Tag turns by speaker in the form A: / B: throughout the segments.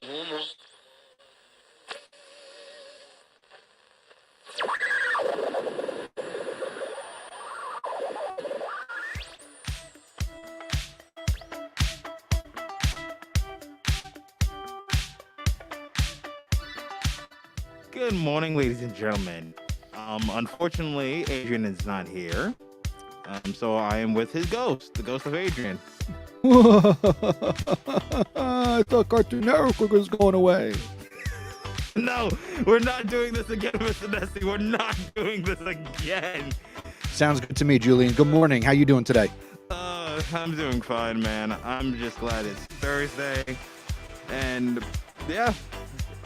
A: Good morning, ladies and gentlemen. Unfortunately, Adrian is not here. So I am with his ghost, the ghost of Adrian.
B: I thought Cartoon Network was going away.
A: No, we're not doing this again, Mr. Nessie. We're not doing this again.
B: Sounds good to me, Julian. Good morning. How you doing today?
A: I'm doing fine, man. I'm just glad it's Thursday. And yeah.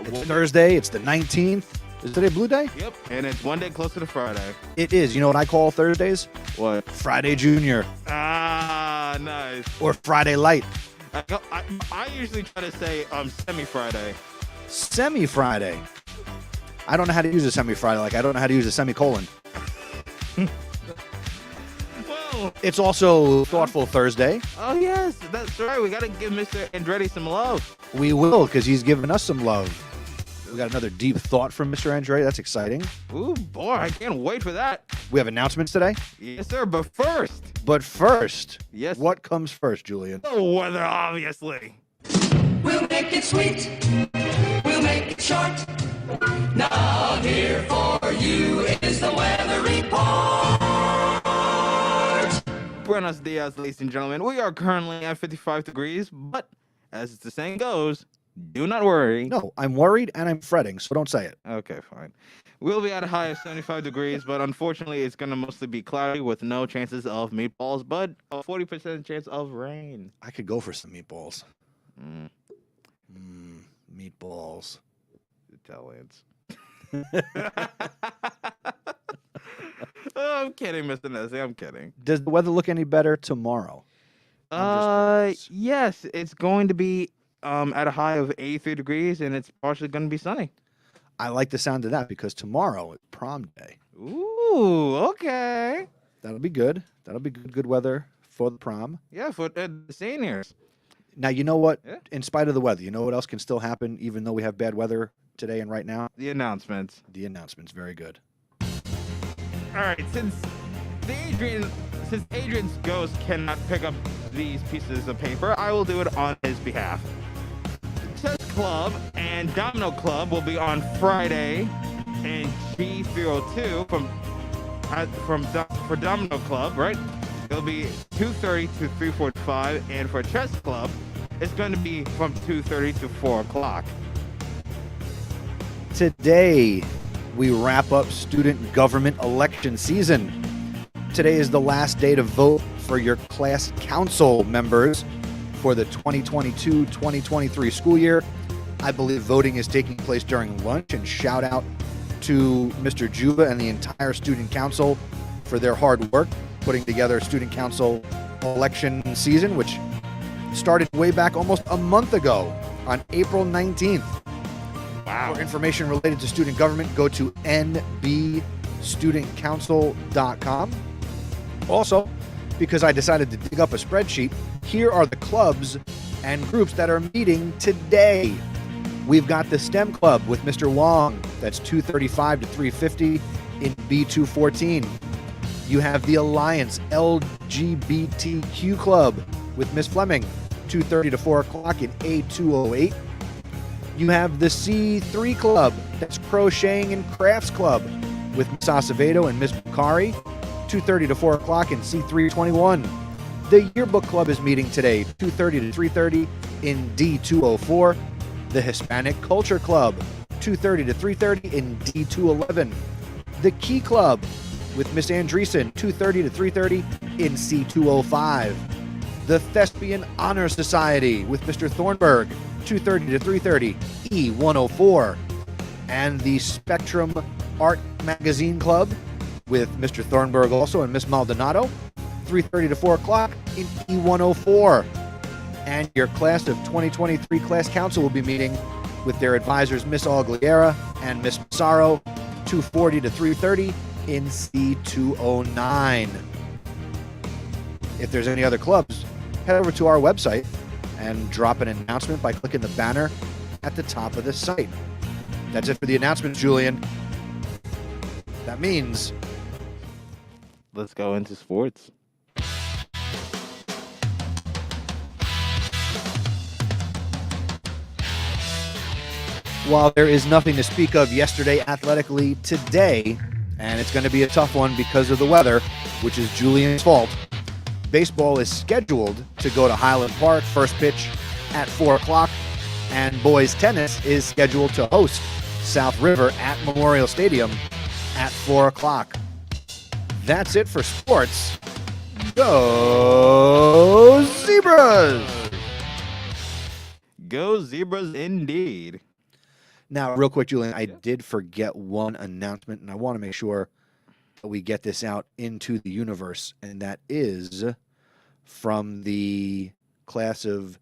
B: It's Thursday. It's the 19th. Is today Blue Day?
A: Yep. And it's one day closer to Friday.
B: It is. You know what I call Thursdays?
A: What?
B: Friday Junior.
A: Ah, nice.
B: Or Friday Light.
A: I usually try to say semi-Friday.
B: Semi-Friday. I don't know how to use a semi-Friday. Like, I don't know how to use a semicolon.
A: Well,
B: it's also Thoughtful Thursday.
A: Oh, yes. That's right. We got to give Mr. Andretti some love.
B: We will, because he's giving us some love. We got another deep thought from Mr. Andretti. That's exciting.
A: Ooh, boy, I can't wait for that.
B: We have announcements today?
A: Yes, sir. But first.
B: Yes. What comes first, Julian?
A: The weather, obviously.
C: We'll make it sweet. We'll make it short. Now here for you is the weather report.
A: Buenos dias, ladies and gentlemen. We are currently at 55 degrees, but as the saying goes, do not worry.
B: No, I'm worried and I'm fretting, so don't say it.
A: Okay, fine. We'll be at a high of 75 degrees, but unfortunately, it's going to mostly be cloudy with no chances of meatballs, but a 40% chance of rain.
B: I could go for some meatballs. Meatballs.
A: Italians. Oh, I'm kidding, Mr. Nessie. I'm kidding.
B: Does the weather look any better tomorrow?
A: Yes, it's going to be at a high of 83 degrees, and it's partially going to be sunny.
B: I like the sound of that because tomorrow is prom day.
A: Ooh, okay.
B: That'll be good. That'll be good weather for the prom.
A: Yeah, for the seniors.
B: Now, you know what?
A: Yeah.
B: In spite of the weather, you know what else can still happen even though we have bad weather today and right now?
A: The announcements.
B: The announcements. Very good.
A: All right, since Adrian's ghost cannot pick up these pieces of paper, I will do it on his behalf. Chess Club and Domino Club will be on Friday in G302 for Domino Club, right? It'll be 2:30 to 3:45, and for Chess Club, it's going to be from 2:30 to 4 o'clock.
B: Today, we wrap up student government election season. Today is the last day to vote for your class council members for the 2022-2023 school year. I believe voting is taking place during lunch, and shout out to Mr. Juba and the entire student council for their hard work putting together student council election season, which started way back almost a month ago on April 19th.
A: Wow.
B: For information related to student government, go to nbstudentcouncil.com. Also, because I decided to dig up a spreadsheet, here are the clubs and groups that are meeting today. We've got the STEM Club with Mr. Wong. That's 2:35 to 3:50 in B214. You have the Alliance LGBTQ Club with Miss Fleming, 2:30 to 4 o'clock in A208. You have the C3 Club, that's Crocheting and Crafts Club, with Miss Acevedo and Miss Bukhari, 2:30 to 4 o'clock in C321. The Yearbook Club is meeting today, 2:30 to 3:30 in D204. The Hispanic Culture Club, 2:30 to 3:30 in D211. The Key Club with Miss Andreessen, 2:30 to 3:30 in C205. The Thespian Honor Society with Mr. Thornburg, 2:30 to 3:30 E104. And the Spectrum Art Magazine Club with Mr. Thornburg also and Miss Maldonado, 3:30 to 4 o'clock in E104. And your class of 2023 class council will be meeting with their advisors, Miss Aguilera and Miss Massaro, 2:40 to 3:30 in C209. If there's any other clubs, head over to our website and drop an announcement by clicking the banner at the top of the site. That's it for the announcements, Julian. That means
A: Let's go into sports.
B: while there is nothing to speak of yesterday athletically, today, and it's going to be a tough one because of the weather, which is Julian's fault, baseball is scheduled to go to Highland Park, first pitch at 4 o'clock, and boys tennis is scheduled to host South River at Memorial Stadium at 4 o'clock. That's it for sports. Go Zebras!
A: Go Zebras indeed.
B: Now, real quick, Julian, I did forget one announcement, and I want to make sure that we get this out into the universe, and that is from the class of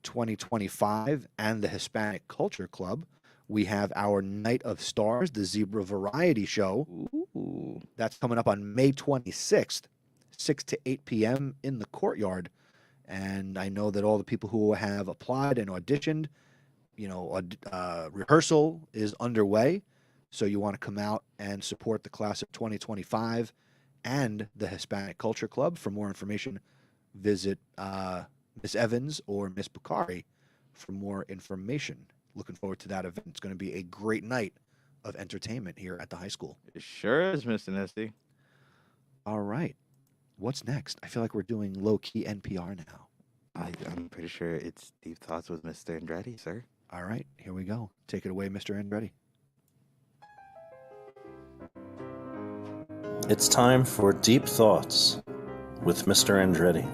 B: 2025 and the Hispanic Culture Club. We have our Night of Stars, the Zebra Variety Show.
A: Ooh.
B: That's coming up on May 26th, 6 to 8 p.m. in the courtyard. And I know that all the people who have applied and auditioned, rehearsal is underway. So you want to come out and support the class of 2025 and the Hispanic Culture Club. For more information, visit Miss Evans or Miss Bakari for more information. Looking forward to that event. It's going to be a great night of entertainment here at the high school.
A: It sure is, Mr. Nesty.
B: All right. What's next? I feel like we're doing low-key NPR now.
A: I'm pretty sure it's Deep Thoughts with Mr. Andretti, sir.
B: All right, here we go. Take it away, Mr. Andretti.
D: It's time for Deep Thoughts with Mr. Andretti.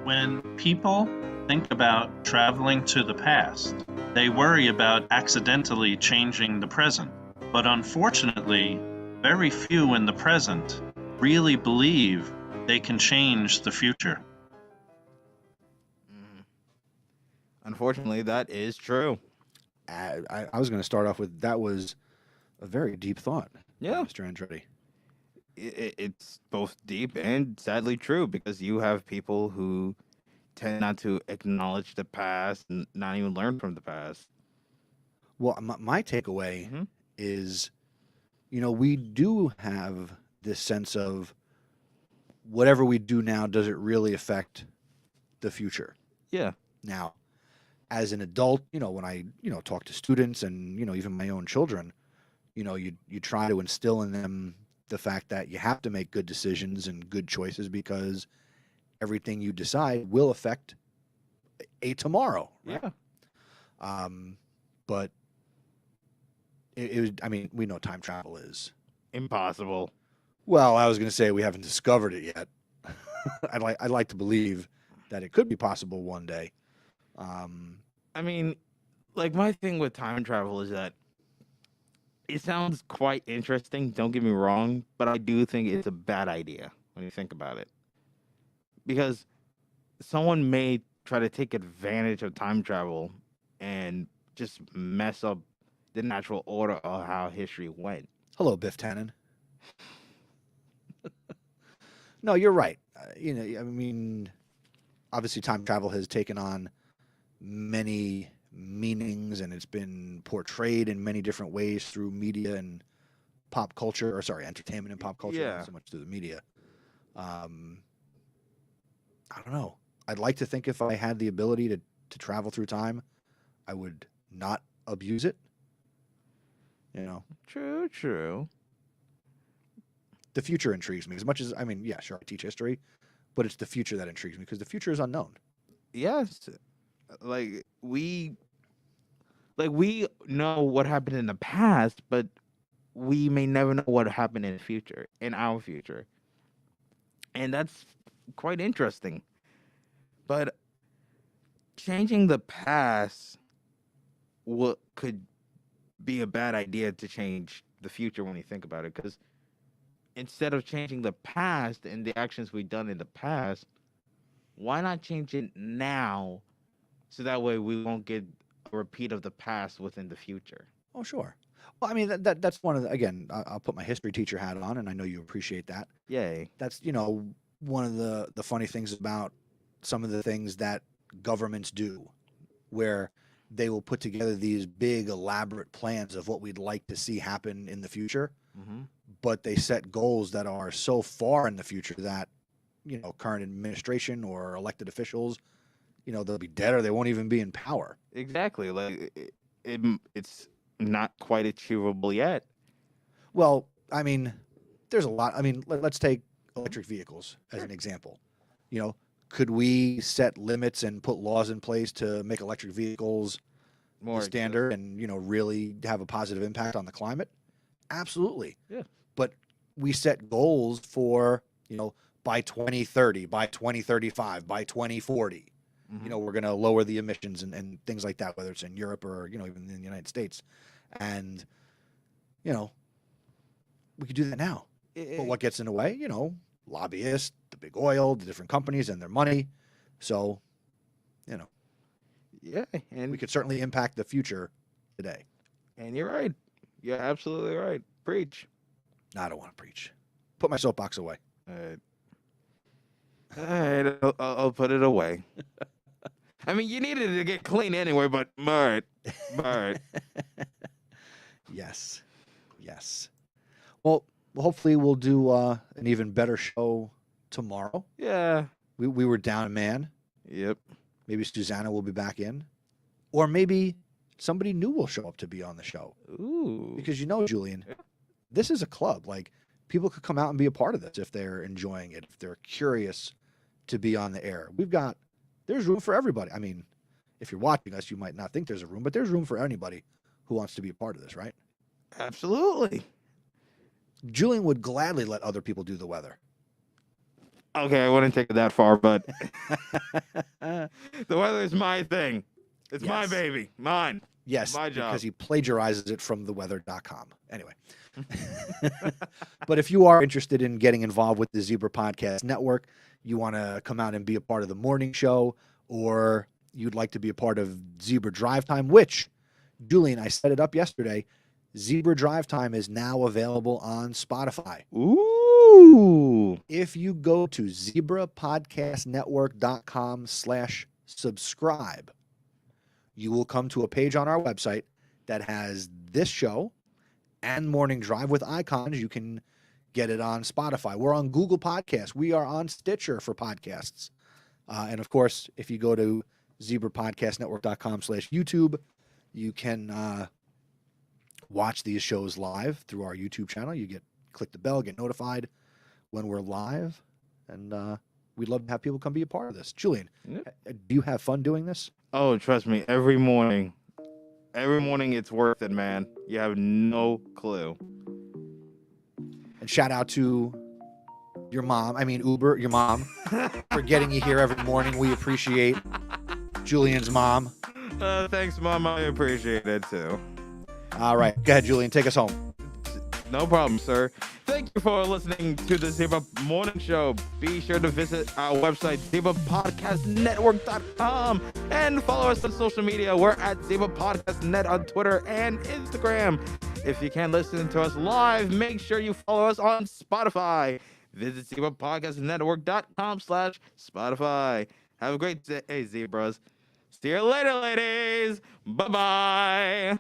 E: When people think about traveling to the past, they worry about accidentally changing the present. But unfortunately, very few in the present really believe they can change the future.
A: Unfortunately, that is true.
B: I was going to start off with that was a very deep thought,
A: Yeah.
B: Mr. Andretti.
A: It's both deep and sadly true because you have people who tend not to acknowledge the past and not even learn from the past.
B: Well, my takeaway
A: Mhm.
B: is, we do have this sense of whatever we do now, does it really affect the future?
A: Yeah.
B: Now, as an adult, when I, talk to students and, even my own children, you try to instill in them the fact that you have to make good decisions and good choices because everything you decide will affect a tomorrow. Right?
A: Yeah.
B: But it was, we know time travel is.
A: Impossible.
B: Well, I was going to say we haven't discovered it yet. I'd like to believe that it could be possible one day.
A: My thing with time travel is that it sounds quite interesting, don't get me wrong, but I do think it's a bad idea when you think about it. Because someone may try to take advantage of time travel and just mess up the natural order of how history went.
B: Hello, Biff Tannen. No, you're right. Obviously time travel has taken on many meanings and it's been portrayed in many different ways through media and pop culture, entertainment and pop culture,
A: Yeah.
B: not so much through the media. I don't know. I'd like to think if I had the ability to travel through time, I would not abuse it.
A: True.
B: The future intrigues me as much as, sure, I teach history, but it's the future that intrigues me because the future is unknown.
A: Yes. We know what happened in the past, but we may never know what happened in our future. And that's quite interesting. But changing the past could be a bad idea to change the future when you think about it, because instead of changing the past and the actions we've done in the past, why not change it now so that way we won't get a repeat of the past within the future?
B: Oh, sure. Well, that's one of the, again, I'll put my history teacher hat on, and I know you appreciate that.
A: Yay.
B: That's, one of the funny things about some of the things that governments do, where they will put together these big elaborate plans of what we'd like to see happen in the future, but they set goals that are so far in the future that, you know, current administration or elected officials, you know, they'll be dead or they won't even be in power.
A: Exactly. Like it's not quite achievable yet.
B: Well, I mean, there's a lot. I mean, let's take electric vehicles as an example. You know, could we set limits and put laws in place to make electric vehicles
A: More
B: the standard and, you know, really have a positive impact on the climate? Absolutely.
A: Yeah.
B: But we set goals for, you know, by 2030, by 2035, by 2040. You know, we're going to lower the emissions and things like that, whether it's in Europe or, you know, even in the United States. And, you know, we could do that now. But what gets in the way? You know, lobbyists, the big oil, the different companies and their money. So, you know,
A: Yeah, and
B: we could certainly impact the future today.
A: and you're right. You're absolutely right. Preach.
B: No, I don't want to preach. Put my soapbox away.
A: All right, I'll put it away. I mean, you needed to get clean anyway, but all right.
B: Yes. Yes. Well, hopefully we'll do an even better show tomorrow.
A: Yeah.
B: We were down a man.
A: Yep.
B: Maybe Susanna will be back in. Or maybe somebody new will show up to be on the show.
A: Ooh.
B: Because, you know, Julian, this is a club. Like, people could come out and be a part of this if they're enjoying it, if they're curious to be on the air. There's room for everybody. I mean, if you're watching us, you might not think there's a room, but there's room for anybody who wants to be a part of this, right?
A: Absolutely.
B: Julian would gladly let other people do the weather.
A: Okay, I wouldn't take it that far, but the weather is my thing. It's my
B: Yes.
A: baby. Mine.
B: Yes,
A: My job.
B: because he plagiarizes it from theweather.com. Anyway. But if you are interested in getting involved with the Zebra Podcast Network, you want to come out and be a part of the morning show, or you'd like to be a part of Zebra Drive Time, which, Julian, I set it up yesterday. Zebra Drive Time is now available on Spotify.
A: Ooh.
B: If you go to zebrapodcastnetwork.com/subscribe, you will come to a page on our website that has this show and Morning Drive with icons. You can get it on Spotify. We're on Google Podcasts. We are on Stitcher for podcasts. And of course, if you go to zebrapodcastnetwork.com/YouTube, you can watch these shows live through our YouTube channel. You click the bell, get notified when we're live. And we'd love to have people come be a part of this. Julian, do you have fun doing this?
A: Oh, trust me, every morning it's worth it, man. You have no clue.
B: And shout out to your mom, Uber, your mom, for getting you here every morning. We appreciate Julian's mom.
A: Thanks, Mom. I appreciate it, too.
B: All right. Go ahead, Julian. Take us home.
A: No problem, sir. Thank you for listening to the Zebra Morning Show. Be sure to visit our website, zebrapodcastnetwork.com, and follow us on social media. We're at Zebra Podcast Net on Twitter and Instagram. If you can't listen to us live, make sure you follow us on Spotify. Visit zebrapodcastnetwork.com/Spotify. Have a great day, Zebras. See you later, ladies. Bye-bye.